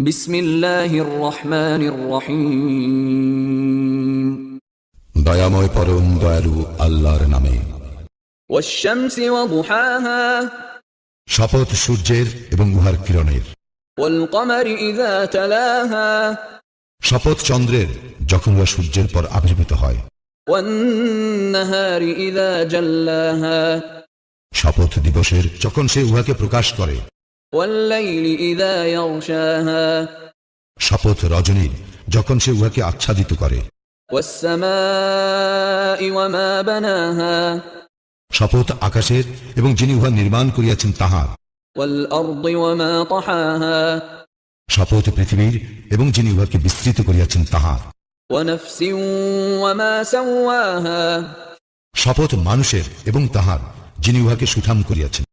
বিসমিল্লাহির রহমানির রহিম। দয়াময় পরম দয়ালু আল্লাহর নামে। ওয়াশ-শামসি ওয়া দুহাহা, শপথ সূর্যের এবং উহার কিরণের। ওয়াল কমারি ইযা তালাহা, শপথ চন্দ্রের যখন উহা সূর্যের পর আবির্ভূত হয়। ওয়ান নাহারি ইযা জাল্লাহা, শপথ দিবসের যখন সে উহাকে প্রকাশ করে। ওয়াল লাইলি ইযা ইয়াগশাহা, শপথ রজনীর যখন সে উহাকে আচ্ছাদিত করে। ওয়াস সামাই ওয়া মা বানাহা, শপথ আকাশের এবং যিনি উহা নির্মাণ করিয়াছেন তাহার। ওয়াল আরদি ওয়া মা তাহাহা, শপথ পৃথিবীর এবং যিনি উহাকে বিস্তৃত করিয়াছেন তাহার। ওয়া নাফসিন ওয়া মা সাওয়াহা, শপথ মানুষের এবং তাহার যিনি উহাকে সুঠাম করিয়াছেন।